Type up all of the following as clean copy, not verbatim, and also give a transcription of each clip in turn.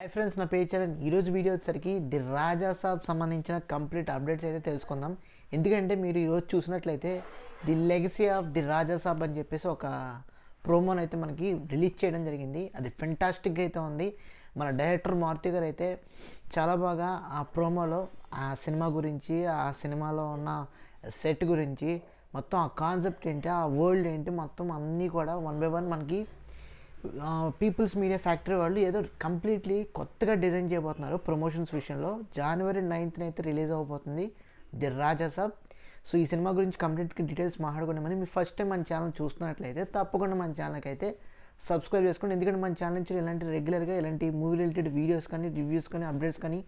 Hi friends, నా పేరు చరణ్. ఈరోజు వీడియో వచ్చేసరికి ది రాజా సాబ్ సంబంధించిన కంప్లీట్ అప్డేట్స్ అయితే తెలుసుకుందాం. ఎందుకంటే మీరు ఈరోజు చూసినట్లయితే the legacy of the Raja సాబ్ అని చెప్పేసి ఒక ప్రోమోని అయితే మనకి రిలీజ్ చేయడం జరిగింది. అది ఫెంటాస్టిక్గా అయితే ఉంది. మన డైరెక్టర్ మారుతి గారు అయితే చాలా బాగా ఆ ప్రోమోలో ఆ సినిమా గురించి, ఆ సినిమాలో ఉన్న సెట్ గురించి, మొత్తం ఆ కాన్సెప్ట్ ఏంటి, ఆ వరల్డ్ ఏంటి, మొత్తం అన్నీ కూడా వన్ బై వన్ మనకి పీపుల్స్ మీడియా ఫ్యాక్టరీ వాళ్ళు ఏదో కంప్లీట్లీ కొత్తగా డిజైన్ చేయబోతున్నారు. ప్రమోషన్స్ విషయంలో January 9th అయితే రిలీజ్ అవబోతుంది ది రాజా సాబ్. సో ఈ సినిమా గురించి కంప్లీట్ డీటెయిల్స్ మాట్లాడుకున్నామని మీరు ఫస్ట్ టైం మన ఛానల్ చూస్తున్నట్లయితే తప్పకుండా మన ఛానల్కి అయితే సబ్స్క్రైబ్ చేసుకోండి. ఎందుకంటే మన ఛానల్ నుంచి ఇలాంటి రెగ్యులర్గా ఇలాంటి మూవీ రిలేటెడ్ వీడియోస్ కానీ, రివ్యూస్ కానీ, అప్డేట్స్ కానీ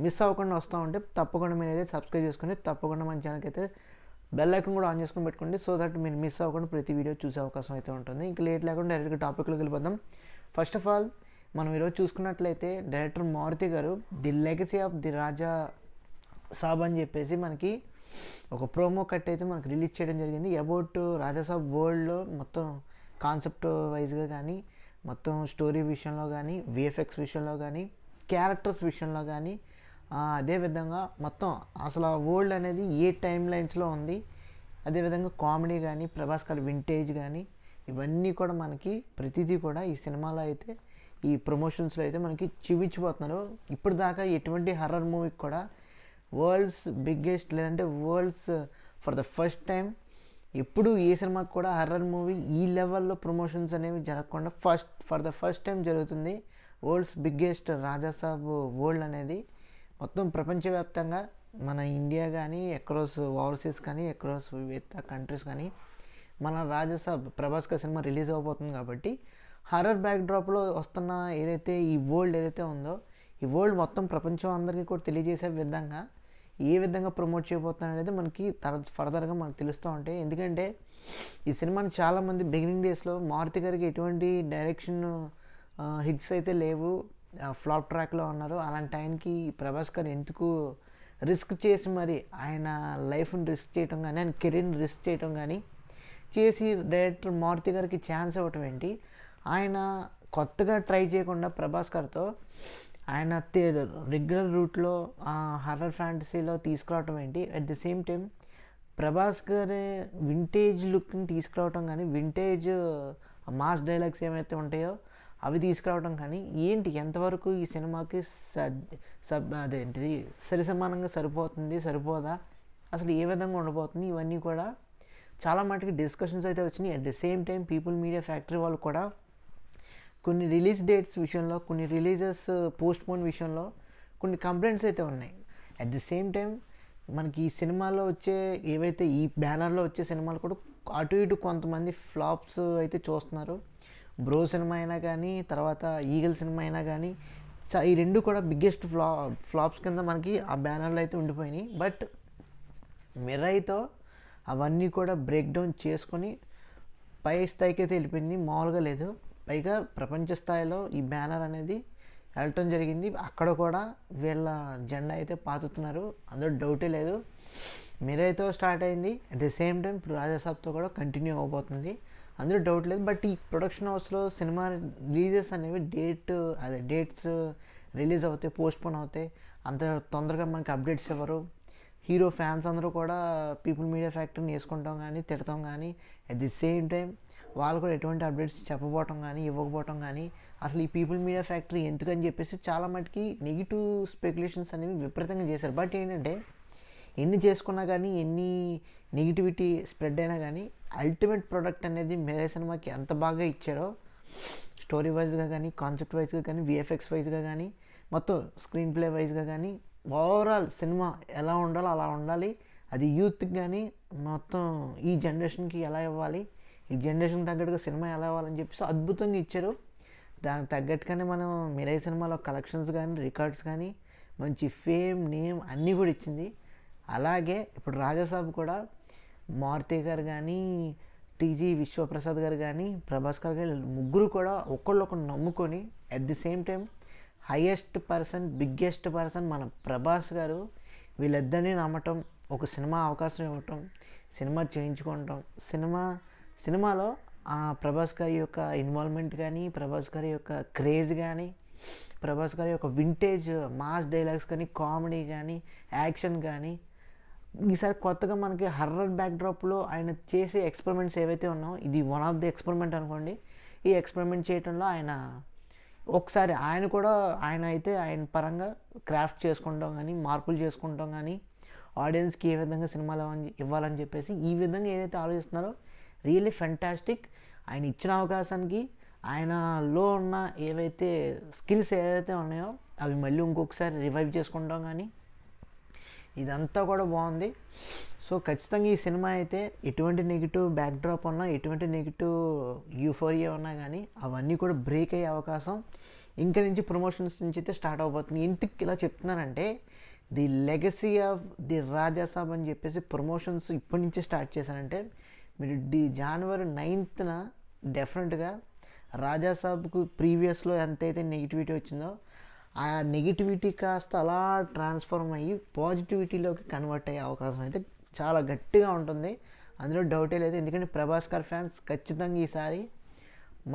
మిస్ అవ్వకుండా వస్తూ ఉంటే తప్పకుండా మీరు అయితే సబ్స్క్రైబ్ చేసుకొని తప్పకుండా మన ఛానల్కి అయితే బెల్ ఐకాన్ కూడా ఆన్ చేసుకొని పెట్టుకోండి. సో దట్ మీరు మిస్ అవ్వకుండా ప్రతి వీడియో చూసే అవకాశం అయితే ఉంటుంది. ఇంకా లేట్ లేకుండా డైరెక్ట్గా టాపిక్లోకి వెళ్ళిపోదాం. ఫస్ట్ ఆఫ్ ఆల్ మనం ఈరోజు చూసుకున్నట్లయితే డైరెక్టర్ మారుతి గారు the legacy of the Raja సాబ్ అని చెప్పేసి మనకి ఒక ప్రోమో కట్ అయితే మనకి రిలీజ్ చేయడం జరిగింది. అబౌట్ రాజా సాబ్ వరల్డ్లో మొత్తం కాన్సెప్ట్ వైజ్గా కానీ, మొత్తం స్టోరీ విషయంలో కానీ, విఎఫ్ఎక్స్ విషయంలో కానీ, క్యారెక్టర్స్ విషయంలో కానీ, అదేవిధంగా మొత్తం అసలు ఆ వరల్డ్ అనేది ఏ టైం లైన్స్లో ఉంది, అదేవిధంగా కామెడీ కానీ, ప్రభాస్ గారి వింటేజ్ కానీ, ఇవన్నీ కూడా మనకి ప్రతిదీ కూడా ఈ సినిమాలో అయితే ఈ ప్రమోషన్స్లో అయితే మనకి చూపించిపోతున్నారు. ఇప్పుడు దాకా ఎటువంటి హర్రర్ మూవీకి కూడా వరల్డ్స్ బిగ్గెస్ట్ లేదంటే world's for the first time ఎప్పుడు ఏ సినిమాకి కూడా హర్రర్ మూవీ ఈ లెవెల్లో ప్రమోషన్స్ అనేవి జరగకుండా ఫర్ ద ఫస్ట్ టైం జరుగుతుంది. వరల్డ్స్ బిగ్గెస్ట్ రాజా సాబ్ వరల్డ్ అనేది మొత్తం ప్రపంచవ్యాప్తంగా మన ఇండియా కానీ, అక్రాస్ ఓవర్సీస్ కానీ, అక్రాస్ విత్ కంట్రీస్ కానీ మన రాజాసాబ్ ప్రభాస్ గారి సినిమా రిలీజ్ అవబోతుంది. కాబట్టి హర్రర్ బ్యాక్డ్రాప్లో వస్తున్న ఏదైతే ఈ వరల్డ్ ఏదైతే ఉందో, ఈ వరల్డ్ మొత్తం ప్రపంచం అందరికీ కూడా తెలియజేసే విధంగా ఏ విధంగా ప్రమోట్ చేయబోతున్నారు అనేది మనకి ఫర్దర్గా మనకు తెలుస్తూ ఉంటాయి. ఎందుకంటే ఈ సినిమాని చాలామంది బిగినింగ్ డేస్లో మారుతి గారికి ఎటువంటి డైరెక్షన్ హిట్స్ అయితే లేవు, ఫ్లాప్ ట్రాక్లో ఉన్నారు. అలాంటి టైంకి ప్రభాస్ గారు ఎందుకు రిస్క్ చేసి మరి ఆయన లైఫ్ని రిస్క్ చేయటం కానీ, ఆయన కెరీర్ని రిస్క్ చేయటం కానీ చేసి డైరెక్టర్ మారుతి గారికి ఛాన్స్ ఇవ్వటం ఏంటి, ఆయన కొత్తగా ట్రై చేయకుండా ప్రభాస్ గారితో ఆయన రెగ్యులర్ రూట్లో హర్రర్ ఫ్యాంటసీలో తీసుకురావటం ఏంటి, at the same time Prabhas గారి వింటేజ్ లుక్ని తీసుకురావటం కానీ, వింటేజ్ మాస్ డైలాగ్స్ ఏమైతే ఉంటాయో అవి తీసుకురావడం కానీ ఏంటి, ఎంతవరకు ఈ సినిమాకి అదేంటిది సరిసమానంగా సరిపోదా, అసలు ఏ విధంగా ఉండబోతుంది, ఇవన్నీ కూడా చాలా మటుకు డిస్కషన్స్ అయితే వచ్చినాయి. At the same time people media factory వాళ్ళు కూడా కొన్ని రిలీజ్ డేట్స్ విషయంలో, కొన్ని రిలీజెస్ పోస్ట్పోన్ విషయంలో కొన్ని కంప్లైంట్స్ అయితే ఉన్నాయి. అట్ ది సేమ్ టైం మనకి ఈ సినిమాలో వచ్చే ఏవైతే ఈ బ్యానర్లో వచ్చే సినిమాలు కూడా అటు ఇటు కొంతమంది ఫ్లాప్స్ అయితే చూస్తున్నారు. బ్రో సినిమా అయినా కానీ, తర్వాత ఈగల్ సినిమా అయినా కానీ, ఈ రెండు కూడా బిగ్గెస్ట్ ఫ్లాప్స్ కింద మనకి ఆ బ్యానర్లో అయితే ఉండిపోయినాయి. బట్ మిరైతో అవన్నీ కూడా బ్రేక్ డౌన్ చేసుకొని పై స్థాయికి అయితే వెళ్ళిపోయింది, మామూలుగా లేదు. పైగా ప్రపంచ స్థాయిలో ఈ బ్యానర్ అనేది వెళ్ళటం జరిగింది. అక్కడ కూడా వీళ్ళ జెండా అయితే పాతుతున్నారు, అందులో డౌటే లేదు. మిరైతో స్టార్ట్ అయింది, అట్ ది సేమ్ టైం ఇప్పుడు రాజాసాబ్తో కూడా కంటిన్యూ అవబోతుంది, అందులో డౌట్ లేదు. బట్ ఈ ప్రొడక్షన్ హౌస్లో సినిమా రిలీజెస్ అనేవి డేట్స్ రిలీజ్ అవుతాయి, పోస్ట్పోన్ అవుతాయి, అంత తొందరగా మనకి అప్డేట్స్ ఇవ్వరు. హీరో ఫ్యాన్స్ అందరూ కూడా పీపుల్ మీడియా ఫ్యాక్టరీని వేసుకుంటాం కానీ, తిడతాం కానీ, అట్ ది సేమ్ టైం వాళ్ళు కూడా ఎటువంటి అప్డేట్స్ చెప్పబోవటం కానీ, ఇవ్వకపోవటం కానీ, అసలు ఈ పీపుల్ మీడియా ఫ్యాక్టరీ ఎందుకని చెప్పేసి చాలా మటుకి నెగిటివ్ స్పెక్యులేషన్స్ అనేవి విపరీతంగా చేశారు. బట్ ఏంటంటే ఎన్ని చేసుకున్నా కానీ, ఎన్ని నెగిటివిటీ స్ప్రెడ్ అయినా కానీ అల్టిమేట్ ప్రోడక్ట్ అనేది మేరే సినిమాకి ఎంత బాగా ఇచ్చారో, స్టోరీ వైజ్గా కానీ, కాన్సెప్ట్ వైజ్గా కానీ, విఎఫ్ఎక్స్ వైజ్గా కానీ, మొత్తం స్క్రీన్ ప్లే వైజ్గా కానీ, ఓవరాల్ సినిమా ఎలా ఉండాలో అలా ఉండాలి. అది యూత్కి కానీ, మొత్తం ఈ జనరేషన్కి ఎలా ఇవ్వాలి, ఈ జనరేషన్ తగ్గట్టుగా సినిమా ఎలా ఇవ్వాలని చెప్పేసి అద్భుతంగా ఇచ్చారు. దానికి తగ్గట్టుగానే మనం మేరే సినిమాలో కలెక్షన్స్ కానీ, రికార్డ్స్ కానీ, మంచి ఫేమ్, నేమ్ అన్నీ కూడా ఇచ్చింది. అలాగే ఇప్పుడు రాజాసాబ్ కూడా మారుతి గారు కానీ, టీజీ విశ్వప్రసాద్ గారు కానీ, ప్రభాస్ గారు కానీ, ముగ్గురు కూడా ఒకళ్ళు నమ్ముకొని at the same time highest person, biggest person మన ప్రభాస్ గారు వీళ్ళిద్దరినీ నమ్మటం, ఒక సినిమా అవకాశం ఇవ్వటం, సినిమా చేయించుకోవటం, సినిమాలో ప్రభాస్ గారి యొక్క ఇన్వాల్వ్మెంట్ కానీ, ప్రభాస్ గారి యొక్క క్రేజ్ కానీ, ప్రభాస్ గారి యొక్క వింటేజ్ మాస్ డైలాగ్స్ కానీ, కామెడీ కానీ, యాక్షన్ కానీ, ఈసారి కొత్తగా మనకి హర్రర్ బ్యాక్డ్రాప్లో ఆయన చేసే ఎక్స్పెరిమెంట్స్ ఏవైతే ఉన్నాయో ఇది వన్ ఆఫ్ ది ఎక్స్పెరిమెంట్ అనుకోండి. ఈ ఎక్స్పెరిమెంట్ చేయడంలో ఆయన ఒకసారి ఆయన పరంగా క్రాఫ్ట్ చేసుకుంటాం కానీ, మార్పులు చేసుకుంటాం కానీ, ఆడియన్స్కి ఏ విధంగా సినిమాలు ఇవ్వాలని చెప్పేసి ఈ విధంగా ఏదైతే ఆలోచిస్తున్నారో రియల్లీ ఫెంటాస్టిక్. ఆయన ఇచ్చిన అవకాశానికి ఆయనలో ఉన్న ఏవైతే స్కిల్స్ ఏవైతే ఉన్నాయో అవి మళ్ళీ ఇంకొకసారి రివైవ్ చేసుకుంటాం కానీ ఇదంతా కూడా బాగుంది. సో ఖచ్చితంగా ఈ సినిమా అయితే ఎటువంటి నెగిటివ్ బ్యాక్డ్రాప్ ఉన్నా, ఎటువంటి నెగిటివ్ యూఫోరియా ఉన్నా కానీ అవన్నీ కూడా బ్రేక్ అయ్యే అవకాశం ఇంకా నుంచి ప్రమోషన్స్ నుంచి అయితే స్టార్ట్ అవబోతుంది. ఎందుకు ఇలా చెప్తున్నానంటే the legacy of the Raja సాబ్ అని చెప్పేసి ప్రమోషన్స్ ఇప్పటి నుంచే స్టార్ట్ చేశారంటే మీరు January 9th డెఫినెట్గా రాజా సాబ్కు ప్రీవియస్లో ఎంతైతే నెగిటివిటీ వచ్చిందో ఆ నెగిటివిటీ కాస్త అలా ట్రాన్స్ఫార్మ్ అయ్యి పాజిటివిటీలోకి కన్వర్ట్ అయ్యే అవకాశం అయితే చాలా గట్టిగా ఉంటుంది. అందులో డౌటే లేదు. ఎందుకంటే ప్రభాస్ గారి ఫ్యాన్స్ ఖచ్చితంగా ఈసారి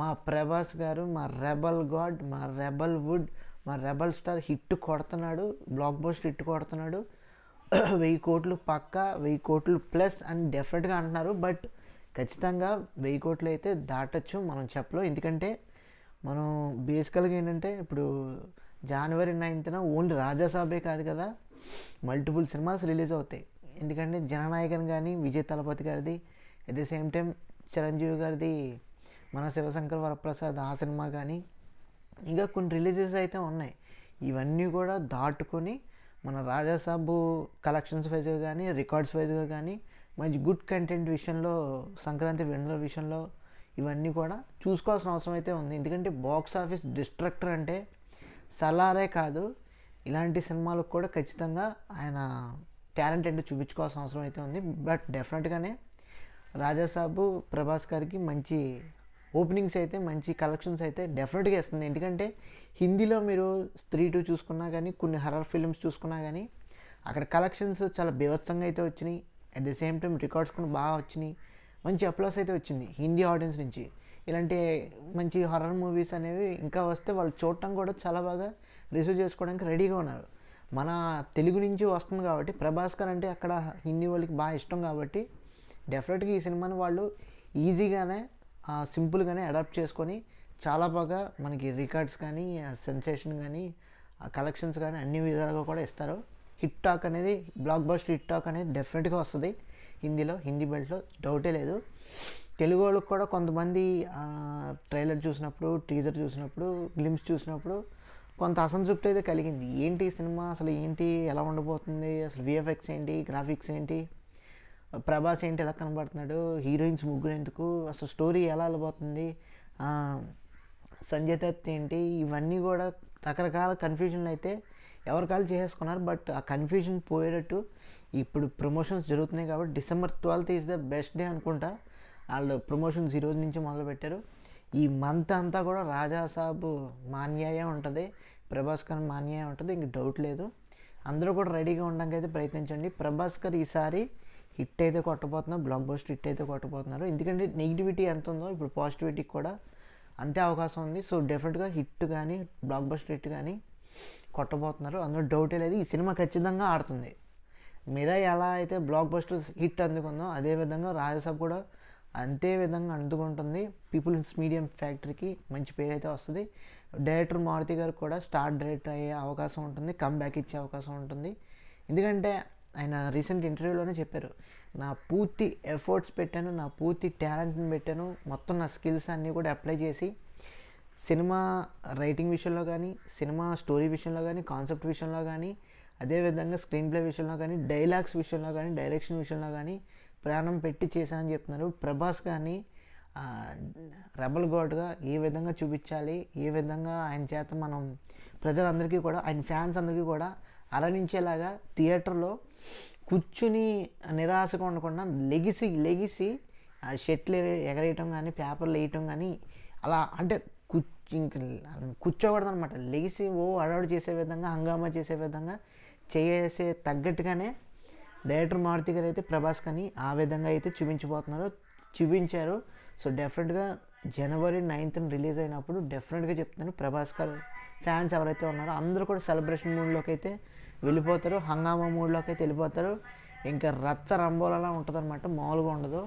మా ప్రభాస్ గారు, మా రెబల్ గాడ్, మా రెబల్ వుడ్, మా రెబల్ స్టార్ హిట్ కొడుతున్నాడు, బ్లాక్ బస్టర్ హిట్ కొడుతున్నాడు, 1000 కోట్లు పక్కా, 1000 కోట్లు ప్లస్ అని డెఫినెట్గా అంటున్నారు. బట్ ఖచ్చితంగా 1000 కోట్లు అయితే దాటచ్చు మనం చెప్పలేం. ఎందుకంటే మనం బేసికల్గా ఏంటంటే ఇప్పుడు January 9th ఓన్లీ రాజాసాబే కాదు కదా, మల్టిపుల్ సినిమాస్ రిలీజ్ అవుతాయి. ఎందుకంటే జననాయకన్ కానీ విజయ్ తలపతి గారిది, at the same time Chiranjeevi గారిది మన శివశంకర్ వరప్రసాద్ ఆ సినిమా కానీ ఇంకా కొన్ని రిలీజెస్ అయితే ఉన్నాయి. ఇవన్నీ కూడా దాటుకొని మన రాజాసాబు కలెక్షన్స్ వైజ్గా కానీ, రికార్డ్స్ వైజ్గా కానీ, మంచి గుడ్ కంటెంట్ విషయంలో, సంక్రాంతి విన్నర్ విషయంలో ఇవన్నీ కూడా చూసుకోవాల్సిన అవసరం అయితే ఉంది. ఎందుకంటే బాక్స్ ఆఫీస్ డిస్ట్రక్టర్ అంటే సలారే కాదు, ఇలాంటి సినిమాలకు కూడా ఖచ్చితంగా ఆయన టాలెంట్ ఏంటో చూపించుకోవాల్సిన అవసరం అయితే ఉంది. బట్ డెఫినెట్గానే రాజాసాబు ప్రభాస్ గారికి మంచి ఓపెనింగ్స్ అయితే, మంచి కలెక్షన్స్ అయితే డెఫినెట్గా ఇస్తుంది. ఎందుకంటే హిందీలో మీరు 3-2 చూసుకున్నా కానీ, కొన్ని హర్రర్ ఫిల్మ్స్ చూసుకున్నా కానీ అక్కడ కలెక్షన్స్ చాలా బీభత్సంగా అయితే వచ్చినాయి. At the same time records కూడా బాగా వచ్చినాయి, మంచి అప్లాస్ అయితే వచ్చింది హిందీ ఆడియన్స్ నుంచి. ఇలాంటి మంచి హర్రర్ మూవీస్ అనేవి ఇంకా వస్తే వాళ్ళు చూడటం కూడా చాలా బాగా రిసీవ్ చేసుకోవడానికి రెడీగా ఉన్నారు. మన తెలుగు నుంచి వస్తుంది కాబట్టి ప్రభాస్ గారు అంటే అక్కడ హిందీ వాళ్ళకి బాగా ఇష్టం కాబట్టి డెఫినెట్గా ఈ సినిమాని వాళ్ళు ఈజీగానే సింపుల్గానే అడాప్ట్ చేసుకొని చాలా బాగా మనకి రికార్డ్స్ కానీ, సెన్సేషన్ కానీ, కలెక్షన్స్ కానీ అన్ని విధాలుగా కూడా ఇస్తారు. హిట్ టాక్ అనేది, బ్లాక్ బస్టర్ హిట్ టాక్ అనేది డెఫినెట్గా వస్తుంది హిందీలో, హిందీ బెల్ట్లో డౌటే లేదు. తెలుగు వాళ్ళకి కూడా కొంతమంది ట్రైలర్ చూసినప్పుడు, టీజర్ చూసినప్పుడు, గ్లిమ్స్ చూసినప్పుడు కొంత అసంతృప్తి అయితే కలిగింది. ఏంటి సినిమా అసలు, ఏంటి ఎలా ఉండబోతుంది, అసలు విఎఫ్ఎక్స్ ఏంటి, గ్రాఫిక్స్ ఏంటి, ప్రభాస్ ఏంటి ఎలా కనబడుతున్నాడు, హీరోయిన్స్ ముగ్గురు ఎందుకు, అసలు స్టోరీ ఎలా వెళ్ళబోతుంది, సంజయ్ దత్ ఏంటి, ఇవన్నీ కూడా రకరకాల కన్ఫ్యూజన్లు అయితే ఎవరి కాళ్ళు చేసేసుకున్నారు. బట్ ఆ కన్ఫ్యూజన్ పోయేటట్టు ఇప్పుడు ప్రమోషన్స్ జరుగుతున్నాయి కాబట్టి December 12th is the best day అనుకుంటా. వాళ్ళు ప్రమోషన్స్ ఈ రోజు నుంచి మొదలుపెట్టారు. ఈ మంత్ అంతా కూడా రాజాసాబు మాన్యాయే ఉంటుంది, ప్రభాస్ గారు మాన్యాయే ఉంటుంది, ఇంక డౌట్ లేదు. అందరూ కూడా రెడీగా ఉండడానికి అయితే ప్రయత్నించండి. ప్రభాస్ గారు ఈసారి హిట్ అయితే కొట్టబోతున్నారు, బ్లాక్ బస్టర్ హిట్ అయితే కొట్టబోతున్నారు. ఎందుకంటే నెగిటివిటీ ఎంత ఉందో ఇప్పుడు పాజిటివిటీకి కూడా అంతే అవకాశం ఉంది. సో డెఫినెట్గా హిట్ కానీ, బ్లాక్ బస్టర్ హిట్ కానీ కొట్టబోతున్నారు, అందులో డౌటే లేదు. ఈ సినిమా ఖచ్చితంగా ఆడుతుంది. మిరాయ్ ఎలా అయితే బ్లాక్ బస్టర్ హిట్ అందుకుందో అదేవిధంగా రాజాసాబ్ కూడా అంతే విధంగా అందుకుంటుంది. పీపుల్స్ మీడియం ఫ్యాక్టరీకి మంచి పేరు అయితే వస్తుంది. డైరెక్టర్ మారుతి గారు కూడా స్టార్ డైరెక్టర్ అయ్యే అవకాశం ఉంటుంది, కమ్బ్యాక్ ఇచ్చే అవకాశం ఉంటుంది. ఎందుకంటే ఆయన రీసెంట్ ఇంటర్వ్యూలోనే చెప్పారు, నా పూర్తి ఎఫర్ట్స్ పెట్టాను, నా పూర్తి టాలెంట్ని పెట్టాను, మొత్తం నా స్కిల్స్ అన్నీ కూడా అప్లై చేసి సినిమా రైటింగ్ విషయంలో కానీ, సినిమా స్టోరీ విషయంలో కానీ, కాన్సెప్ట్ విషయంలో కానీ, అదేవిధంగా స్క్రీన్ ప్లే విషయంలో కానీ, డైలాగ్స్ విషయంలో కానీ, డైరెక్షన్ విషయంలో కానీ ప్రాణం పెట్టి చేశానని చెప్తున్నారు. ప్రభాస్ కానీ రెబల్ గాడ్గా ఏ విధంగా చూపించాలి, ఏ విధంగా ఆయన చేత మనం ప్రజలందరికీ కూడా, ఆయన ఫ్యాన్స్ అందరికీ కూడా అలరించేలాగా థియేటర్లో కూర్చుని నిరాశగా ఉండకుండా లెగిసి షెట్లు ఎగరేయటం కానీ, పేపర్లు వేయటం కానీ, అలా అంటే కూర్చోకూడదు అనమాట. లెగిసి అడవాడు చేసే విధంగా, హంగామా చేసే విధంగా చేసే తగ్గట్టుగానే డైరెక్టర్ మారుతి గారు అయితే ప్రభాస్ కానీ ఆ విధంగా అయితే చూపించారు. సో డెఫినెట్గా January 9th రిలీజ్ అయినప్పుడు డెఫినెట్గా చెప్తున్నాను ప్రభాస్ గారు ఫ్యాన్స్ ఎవరైతే ఉన్నారో అందరూ కూడా సెలబ్రేషన్ మూడ్లోకి అయితే వెళ్ళిపోతారు, హంగామా మూడ్లోకి అయితే వెళ్ళిపోతారు. ఇంకా రచ్చ రంబోలలా ఉంటుంది అనమాట, మామూలుగా ఉండదు.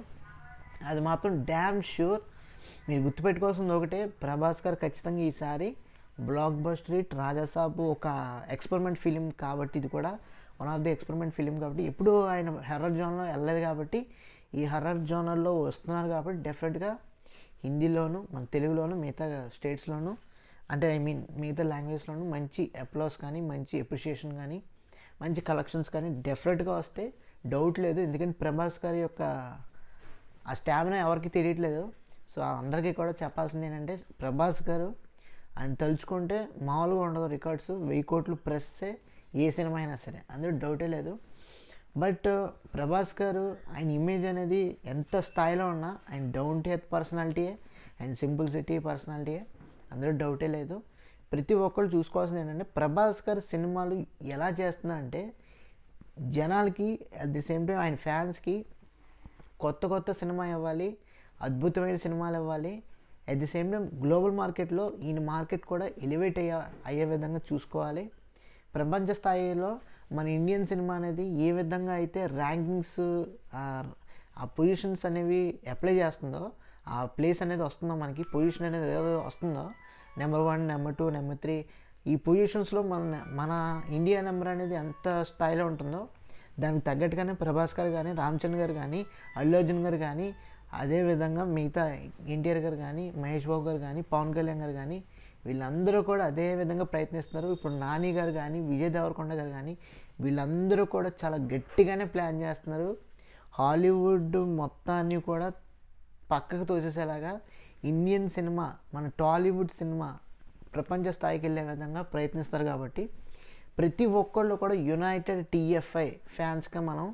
అది మాత్రం డ్యామ్ షూర్. మీరు గుర్తుపెట్టుకోవాల్సింది ఒకటే, ప్రభాస్ గారు ఖచ్చితంగా ఈసారి బ్లాక్ బస్టర్ హిట్. రాజాసాబ్ ఒక ఎక్స్పెరిమెంట్ ఫిలిం కాబట్టి, ఇది కూడా one of the experiment film కాబట్టి, ఎప్పుడు ఆయన హర్రర్ జోన్లో వెళ్ళలేదు కాబట్టి ఈ హర్రర్ జోనర్లో వస్తున్నారు కాబట్టి డెఫినెట్గా హిందీలోను మన తెలుగులోను మిగతా స్టేట్స్లోను అంటే మిగతా లాంగ్వేజ్లోను మంచి అప్లాస్ కానీ మంచి అప్రిషియేషన్ కానీ మంచి కలెక్షన్స్ కానీ డెఫినెట్గా వస్తే డౌట్ లేదు. ఎందుకంటే ప్రభాస్ గారి యొక్క ఆ స్టామినా ఎవరికి తెలియట్లేదు. సో అందరికీ కూడా చెప్పాల్సింది ఏంటంటే, ప్రభాస్ గారు ఆయన తలుచుకుంటే మామూలుగా ఉండదు. రికార్డ్స్ 1000 కోట్లు ప్రెస్సే ఏ సినిమా అయినా సరే, అందులో డౌటే లేదు. బట్ ప్రభాస్ గారు ఆయన ఇమేజ్ అనేది ఎంత స్థాయిలో ఉన్నా ఆయన డౌన్ టు ఎర్త్ పర్సనాలిటీయే, ఆయన సింపుల్సిటీ పర్సనాలిటీయే, అందులో డౌటే లేదు. ప్రతి ఒక్కళ్ళు చూసుకోవాల్సింది ఏంటంటే, ప్రభాస్ గారు సినిమాలు ఎలా చేస్తున్నారంటే జనాలకి అట్ ది సేమ్ టైం ఆయన ఫ్యాన్స్కి కొత్త సినిమా ఇవ్వాలి, అద్భుతమైన సినిమాలు ఇవ్వాలి. At the same time global మార్కెట్లో ఈయన మార్కెట్ కూడా ఎలివేట్ అయ్యే విధంగా చూసుకోవాలి. ప్రపంచ స్థాయిలో మన ఇండియన్ సినిమా అనేది ఏ విధంగా అయితే ర్యాంకింగ్స్ ఆ పొజిషన్స్ అనేవి అప్లై చేస్తుందో, ఆ ప్లేస్ అనేది వస్తుందో, మనకి పొజిషన్ అనేది ఏదో వస్తుందో, నెంబర్ 1, నెంబర్ 2, నెంబర్ 3 ఈ పొజిషన్స్లో మన ఇండియా నెంబర్ అనేది ఎంత స్థాయిలో ఉంటుందో దానికి తగ్గట్టుగానే ప్రభాస్ గారు కానీ, రామ్ చరణ్ గారు కానీ, అల్లు అర్జున్ గారు కానీ, అదేవిధంగా మిగతా ఎన్టీఆర్ గారు కానీ, మహేష్ బాబు గారు కానీ, పవన్ కళ్యాణ్ గారు కానీ, వీళ్ళందరూ కూడా అదే విధంగా ప్రయత్నిస్తున్నారు. ఇప్పుడు నాని గారు కానీ, విజయ్ దేవరకొండ గారు కానీ, వీళ్ళందరూ కూడా చాలా గట్టిగానే ప్లాన్ చేస్తున్నారు. హాలీవుడ్ మొత్తాన్ని కూడా పక్కకు తోసేసేలాగా ఇండియన్ సినిమా, మన టాలీవుడ్ సినిమా ప్రపంచ స్థాయికి వెళ్ళే విధంగా ప్రయత్నిస్తారు. కాబట్టి ప్రతి ఒక్కళ్ళు కూడా యునైటెడ్ టీఎఫ్ఐ ఫ్యాన్స్గా మనం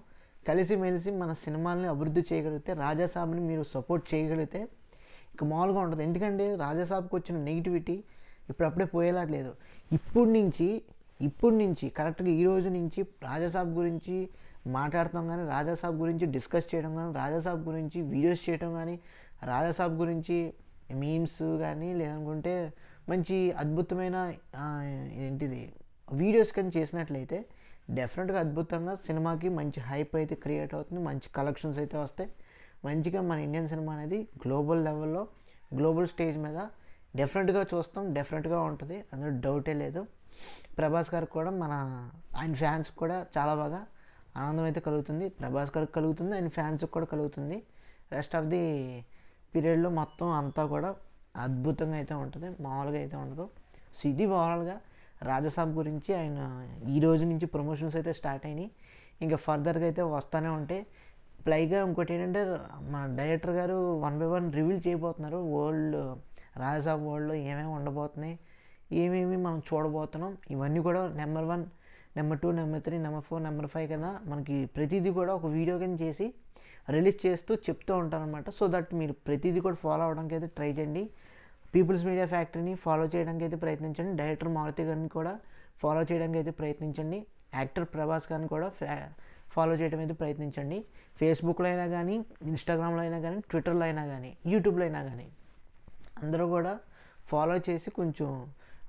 కలిసిమెలిసి మన సినిమాల్ని అభివృద్ధి చేయగలిగితే, రాజాసాబ్ని మీరు సపోర్ట్ చేయగలిగితే ఇక మామూలుగా ఉంటుంది. ఎందుకంటే రాజాసాబ్కి వచ్చిన నెగిటివిటీ ఇప్పుడప్పుడే పోయేలాట్లేదు. ఇప్పుడు నుంచి కరెక్ట్గా ఈ రోజు నుంచి రాజాసాబ్ గురించి మాట్లాడతాం కానీ, రాజాసాబ్ గురించి డిస్కస్ చేయడం కానీ, రాజాసాబ్ గురించి వీడియోస్ చేయడం కానీ, రాజాసాబ్ గురించి మీమ్స్ కానీ, లేదనుకుంటే మంచి అద్భుతమైన ఏంటిది వీడియోస్ కానీ చేసినట్లయితే డెఫినెట్గా అద్భుతంగా సినిమాకి మంచి హైప్ అయితే క్రియేట్ అవుతుంది, మంచి కలెక్షన్స్ అయితే వస్తాయి. మంచిగా మన ఇండియన్ సినిమా అనేది గ్లోబల్ లెవెల్లో, గ్లోబల్ స్టేజ్ మీద డెఫినెట్గా చూస్తాం, డెఫినెట్గా ఉంటుంది, అందులో డౌటే లేదు. ప్రభాస్ గారికి కూడా ఆయన ఫ్యాన్స్కి కూడా చాలా బాగా ఆనందం అయితే కలుగుతుంది. ప్రభాస్ గారికి కలుగుతుంది, ఆయన ఫ్యాన్స్కి కూడా కలుగుతుంది. రెస్ట్ ఆఫ్ ది పీరియడ్లో మొత్తం అంతా కూడా అద్భుతంగా అయితే ఉంటుంది, మామూలుగా అయితే ఉండదు. సో ఇది ఓవరాల్గా రాజాసాబ్ గురించి. ఆయన ఈ రోజు నుంచి ప్రమోషన్స్ అయితే స్టార్ట్ అయినాయి, ఇంకా ఫర్దర్గా అయితే వస్తూనే ఉంటాయి. పైగా ఇంకోటి ఏంటంటే, మా డైరెక్టర్ గారు 1 by 1 రివీల్ చేయబోతున్నారు. రాజాసాబ్ వరల్డ్లో ఏమేమి ఉండబోతున్నాయి, ఏమేమి మనం చూడబోతున్నాం, ఇవన్నీ కూడా number 1, number 2, number 3, number 4, number 5 కదా మనకి ప్రతిదీ కూడా ఒక వీడియో కింద చేసి రిలీజ్ చేస్తూ చెప్తూ ఉంటారనమాట. సో దట్ మీరు ప్రతిదీ కూడా ఫాలో అవ్వడానికి అయితే ట్రై చేయండి. పీపుల్స్ మీడియా ఫ్యాక్టరీని ఫాలో చేయడానికి అయితే ప్రయత్నించండి. డైరెక్టర్ మారుతి గారిని కూడా ఫాలో చేయడానికి అయితే ప్రయత్నించండి. యాక్టర్ ప్రభాస్ గారిని కూడా ఫాలో చేయడం అయితే ప్రయత్నించండి. ఫేస్బుక్లో అయినా కానీ, ఇన్స్టాగ్రామ్లో అయినా కానీ, ట్విట్టర్లో అయినా కానీ, యూట్యూబ్లో అయినా కానీ అందరూ కూడా ఫాలో చేసి కొంచెం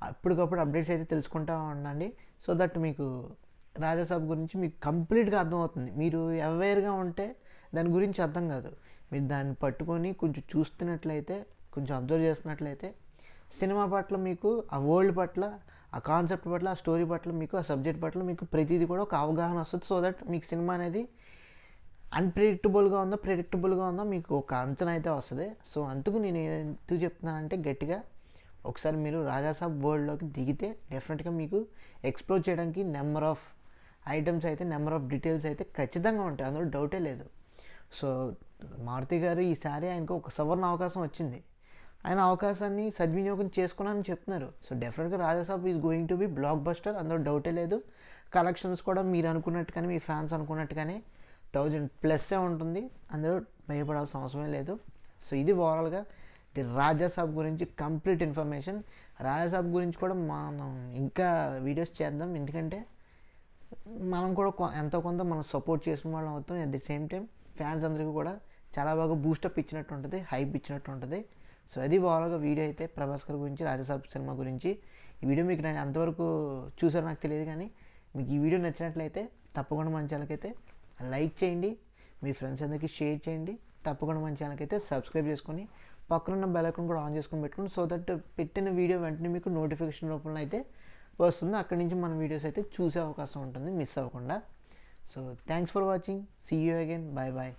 అప్పటికప్పుడు అప్డేట్స్ అయితే తెలుసుకుంటూ ఉండండి. సో దట్ మీకు రాజాసాబ్ గురించి మీకు కంప్లీట్గా అర్థమవుతుంది. మీరు అవేర్గా ఉంటే దాని గురించి అర్థం కాదు, మీరు దాన్ని పట్టుకొని కొంచెం చూస్తున్నట్లయితే, కొంచెం అబ్జర్వ్ చేస్తున్నట్లయితే సినిమా పట్ల మీకు, ఆ వరల్డ్ పట్ల, ఆ కాన్సెప్ట్ పట్ల, ఆ స్టోరీ పట్ల మీకు, ఆ సబ్జెక్ట్ పట్ల మీకు ప్రతిదీ కూడా ఒక అవగాహన వస్తుంది. సో దట్ మీకు సినిమా అనేది ప్రెడిక్టబుల్గా ఉందో మీకు ఒక అంచనా అయితే వస్తుంది. సో అందుకు నేను ఎందుకు చెప్తున్నానంటే, గట్టిగా ఒకసారి మీరు రాజాసాబ్ వరల్డ్లోకి దిగితే డెఫినెట్గా మీకు ఎక్స్ప్లోర్ చేయడానికి నెంబర్ ఆఫ్ ఐటమ్స్ అయితే, నెంబర్ ఆఫ్ డీటెయిల్స్ అయితే ఖచ్చితంగా ఉంటాయి, అందులో డౌటే లేదు. సో మారుతి గారు ఈసారి ఆయనకు ఒక సవర్ణ అవకాశం వచ్చింది, ఆయన అవకాశాన్ని సద్వినియోగం చేసుకున్నానని చెప్తున్నారు. సో డెఫినెట్గా Raja Saab is going to be blockbuster, అందులో డౌటే లేదు. కలెక్షన్స్ కూడా మీరు అనుకున్నట్టుగానే, మీ ఫ్యాన్స్ అనుకున్నట్టుగానే 1000+ ఉంటుంది, అందులో భయపడాల్సిన అవసరమే లేదు. సో ఇది ఓవరాల్గా ది రాజాసాబ్ గురించి కంప్లీట్ ఇన్ఫర్మేషన్. రాజాసాబ్ గురించి కూడా మనం ఇంకా వీడియోస్ చేద్దాం, ఎందుకంటే మనం కూడా ఎంతో కొంత మనం సపోర్ట్ చేసిన వాళ్ళం అవుతాం. At the same time fans అందరికీ కూడా చాలా బాగా బూస్టప్ ఇచ్చినట్టు ఉంటుంది, హైప్ ఇచ్చినట్టు ఉంటుంది. సో అది ఓవరాల్గా వీడియో అయితే ప్రభాస్ గారి గురించి, రాజాసాబ్ సినిమా గురించి. ఈ వీడియో మీకు అంతవరకు చూసారో నాకు తెలియదు, కానీ మీకు ఈ వీడియో నచ్చినట్లయితే తప్పకుండా మన ఛానల్కైతే లైక్ చేయండి, మీ ఫ్రెండ్స్ అందరికీ షేర్ చేయండి. తప్పకుండా మన ఛానల్కైతే సబ్స్క్రైబ్ చేసుకొని పక్కనున్న బెల్ ఐకాన్ కూడా ఆన్ చేసుకొని పెట్టుకోండి. సో దట్ పెట్టిన వీడియో వెంటనే మీకు నోటిఫికేషన్ రూపంలో అయితే వస్తుంది. అక్కడి నుంచి మన వీడియోస్ అయితే చూసే అవకాశం ఉంటుంది మిస్ అవ్వకుండా. So thanks for watching. See you again. Bye bye.